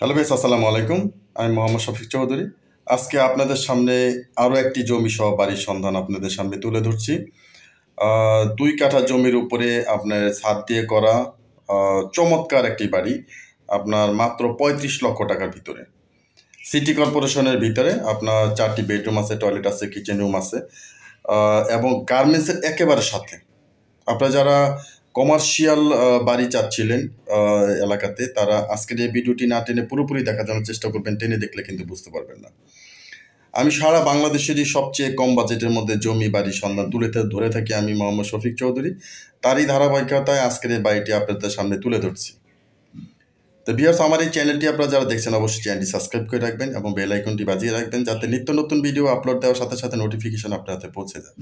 Hello ভাই, আসসালামু আলাইকুম। আমি মোহাম্মদ শফিক চৌধুরী। আজকে আপনাদের সামনে আরও একটি জমি সহ বাড়ির সন্ধান আপনাদের সামনে তুলে ধরছি। ২ কাঠা জমির উপরে আপনার ছাদ দিয়ে করা চমৎকার একটি বাড়ি, আপনার মাত্র ৩৫ লক্ষ টাকার ভিতরে। সিটি কর্পোরেশনের ভিতরে আপনার ৪টি বেডরুম আছে, টয়লেট আছে, কিচেন রুম আছে এবং গার্মেন্টসের একেবারে সাথে। আপনারা যারা কমার্শিয়াল বাড়ি চাচ্ছিলেন এলাকাতে, তারা আজকের এই ভিডিওটি না টেনে পুরোপুরি দেখার জন্য চেষ্টা করবেন। টেনে দেখলে কিন্তু বুঝতে পারবেন না। আমি সারা বাংলাদেশেরই সবচেয়ে কম বাজেটের মধ্যে জমি বাড়ির সন্ধান ধরে থাকি আমি মোহাম্মদ শফিক চৌধুরী। তারই ধারাবাহিকতায় আজকের এই বাড়িটি আপনাদের সামনে তুলে ধরছি। তো ভিউয়ার্স, আমার এই চ্যানেলটি আপনারা যারা দেখছেন অবশ্যই চ্যানেলটি সাবস্ক্রাইব করে রাখবেন এবং বেল আইকনটি বাজিয়ে রাখবেন, যাতে নিত্য নতুন ভিডিও আপলোড দেওয়ার সাথে সাথে নোটিফিকেশন আপনার হাতে পৌঁছে যায়।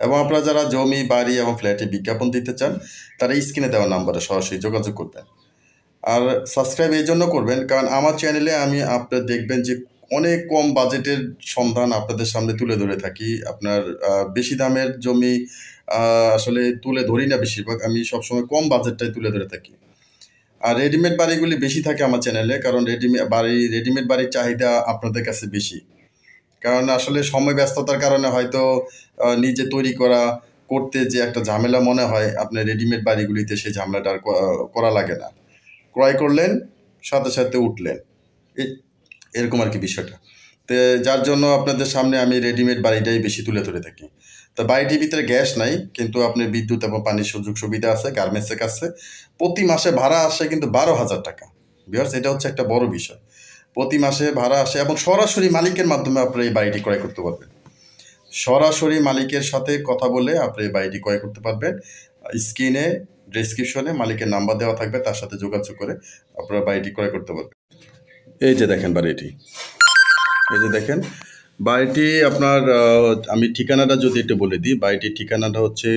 এবং আপনারা যারা জমি বাড়ি এবং ফ্ল্যাটে বিজ্ঞাপন দিতে চান, তারা স্ক্রিনে দেওয়া নাম্বারে সরাসরি যোগাযোগ করবেন। আর সাবস্ক্রাইব এই জন্য করবেন, কারণ আমার চ্যানেলে আমি আপনারা দেখবেন যে অনেক কম বাজেটের সন্ধান আপনাদের সামনে তুলে ধরে থাকি। আপনার বেশি দামের জমি আসলে তুলে ধরি না, বেশিরভাগ আমি সবসময় কম বাজেটটাই তুলে ধরে থাকি। আর রেডিমেড বাড়িগুলি বেশি থাকে আমার চ্যানেলে, কারণ রেডিমেড বাড়ির চাহিদা আপনাদের কাছে বেশি। কারণ আসলে সময় ব্যস্ততার কারণে হয়তো নিজে তৈরি করতে যে একটা ঝামেলা মনে হয়, আপনার রেডিমেড বাড়িগুলিতে সেই ঝামেলাটা আর করা লাগে না। ক্রয় করলেন, সাথে সাথে উঠলেন, এরকম আর কি বিষয়টা। তো যার জন্য আপনাদের সামনে আমি রেডিমেড বাড়িটাই বেশি তুলে ধরে থাকি। তো বাড়িটির ভিতরে গ্যাস নাই, কিন্তু আপনার বিদ্যুৎ এবং পানির সুযোগ সুবিধা আছে। গার্মেন্টসের কাছে প্রতি মাসে ভাড়া আসে কিন্তু ১২,০০০ টাকা। ভিউয়ার্স, এটা হচ্ছে একটা বড় বিষয়। প্রতি মাসে ভাড়া আসে এবং সরাসরি মালিকের মাধ্যমে আপনি এই বাড়িটি ক্রয় করতে পারবেন। সরাসরি মালিকের সাথে কথা বলে আপনি এই বাড়িটি ক্রয় করতে পারবেন। স্ক্রিনে ডেসক্রিপশনে মালিকের নাম্বার দেওয়া থাকবে, তার সাথে যোগাযোগ করে আপনারা বাড়িটি ক্রয় করতে পারবেন। এই যে দেখেন বাড়িটি, এই যে দেখেন বাড়িটি আপনার আমি ঠিকানাটা যদি একটু বলে দিই, বাড়িটির ঠিকানাটা হচ্ছে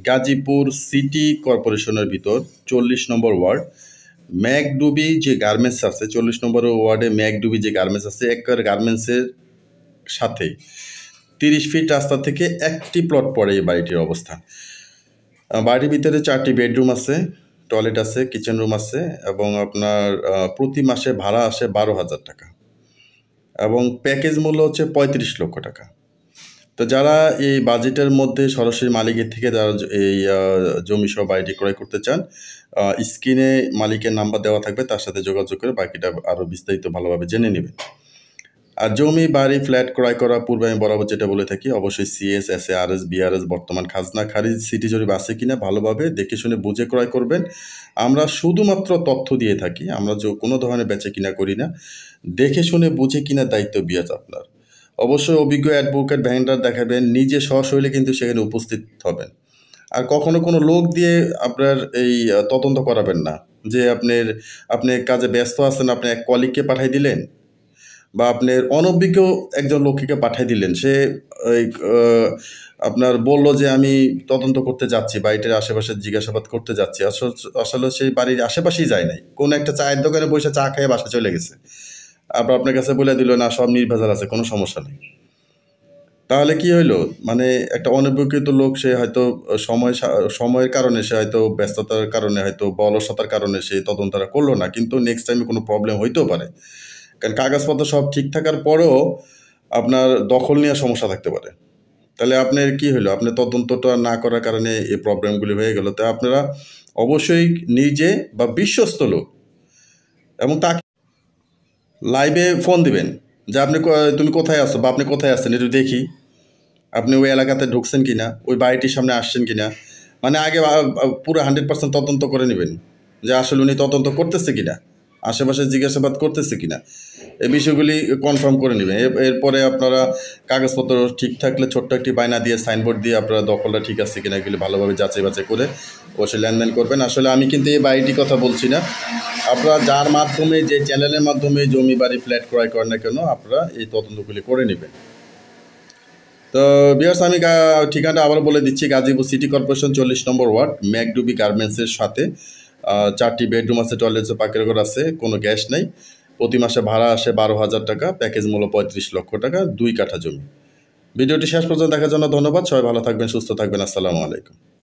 গাজীপুর সিটি কর্পোরেশনের ভিতর 40 নম্বর ওয়ার্ড, ম্যাকডুবি যে গার্মেন্টস আছে, 40 নম্বর ওয়ার্ডে ম্যাকডুবি যে গার্মেন্টস আছে, একবারে গার্মেন্টসের সাথে 30 ফিট রাস্তা থেকে একটি প্লট পড়ে এই বাড়িটির অবস্থান। বাড়ির ভিতরে 4টি বেডরুম আছে, টয়লেট আছে, কিচেন রুম আছে এবং আপনার প্রতি মাসে ভাড়া আসে 12,০০০ টাকা এবং প্যাকেজ মূল্য হচ্ছে 35 লক্ষ টাকা। তো যারা এই বাজেটের মধ্যে সরাসরি মালিকের থেকে যারা এই জমি সহ বাড়িটি ক্রয় করতে চান, স্ক্রিনে মালিকের নাম্বার দেওয়া থাকবে, তার সাথে যোগাযোগ করে বাকিটা আরও বিস্তারিত ভালোভাবে জেনে নেবেন। আর জমি বাড়ি ফ্ল্যাট ক্রয় করার পূর্বে আমি বরাবর যেটা বলে থাকি, অবশ্যই সিএস, এসএআরএস, বিআরএস, বর্তমান খাজনা খারিজ, সিটি জরিপ আছে কিনা ভালোভাবে দেখে শুনে বুঝে ক্রয় করবেন। আমরা শুধুমাত্র তথ্য দিয়ে থাকি, আমরা কোনো ধরনের বেচে কিনা করি না। দেখে শুনে বুঝে কিনা দায়িত্ব বিয়াজ আপনার। অবশ্যই অভিজ্ঞ অ্যাডভোকেট ভেন্ডার দেখাবেন, নিজে সশৈলে কিন্তু সেখানে উপস্থিত হবেন। আর কখনো কোনো লোক দিয়ে আপনার এই তদন্ত করাবেন না, যে আপনি কাজে ব্যস্ত আছেন, আপনি এক কলিগকে পাঠিয়ে দিলেন বা আপনার অনভিজ্ঞ একজন লোককে পাঠিয়ে দিলেন, সে ওই আপনার বলল যে আমি তদন্ত করতে যাচ্ছি, বাড়িটির আশেপাশে জিজ্ঞাসাবাদ করতে যাচ্ছি। আসলে সেই বাড়ির আশেপাশেই যায় নাই, কোনো একটা চায়ের দোকানে বসে চা খেয়ে বাসা চলে গেছে, আবার আপনার কাছে বলে দিল না সব নির্ভেজাল আছে, কোনো সমস্যা নেই। তাহলে কি হইলো, মানে একটা অনভিজ্ঞ লোক, সে হয়তো সময়ের কারণে, সে হয়তো ব্যস্ততার কারণে, হয়তো অলসতার কারণে সে তদন্তটা করলো না, কিন্তু নেক্সট টাইমে কোনো প্রবলেম হইতেও পারে। কারণ কাগজপত্র সব ঠিক থাকার পরেও আপনার দখল নেওয়ার সমস্যা থাকতে পারে। তাহলে আপনার কি হলো, আপনার তদন্তটা না করার কারণে এই প্রবলেমগুলি হয়ে গেল। তো আপনারা অবশ্যই নিজে বা বিশ্বস্ত লোক এবং তাকে লাইভে ফোন দিবেন যে তুমি কোথায় আসছো বা আপনি কোথায় আসছেন, একটু দেখি আপনি ওই এলাকাতে ঢুকছেন কিনা, ওই বাড়িটির সামনে আসছেন কিনা। মানে আগে পুরো 100% তদন্ত করে নেবেন যে আসলে উনি তদন্ত করতেছে কিনা, আশেপাশে জিজ্ঞাসাবাদ করতেছে কিনা, এই বিষয়গুলি কনফার্ম করে নেবেন। এরপরে আপনারা কাগজপত্র ঠিক থাকলে ছোট্ট একটি বায়না দিয়ে, সাইনবোর্ড দিয়ে আপনারা দখলটা ঠিক আছে কিনা এগুলি ভালোভাবে যাচাই বাছাই করে অবশ্যই লেনদেন করবেন। আসলে আমি কিন্তু এই বাড়িটির কথা বলছি না, আপনারা যার মাধ্যমে, যে চ্যানেলের মাধ্যমে জমি বাড়ি ফ্ল্যাট ক্রয় করেন না কেন, আপনারা এই তদন্তগুলি করে নেবেন। তো ভিউয়ার্স, আমি ঠিকানাটা আবার বলে দিচ্ছি, গাজীপুর সিটি কর্পোরেশন 40 নম্বর ওয়ার্ড, ম্যাকডুবি গার্মেন্টসের সাথে 4টি বেডরুম আছে, টয়লেট পাকের ঘর আছে, কোনো গ্যাস নেই। প্রতি মাসে ভাড়া আসে 12,০০০ টাকা, প্যাকেজ মূল্য 35 লক্ষ টাকা, 2 কাঠা জমি। ভিডিওটি শেষ পর্যন্ত দেখার জন্য ধন্যবাদ। সবাই ভালো থাকবেন, সুস্থ থাকবেন। আসসালামু আলাইকুম।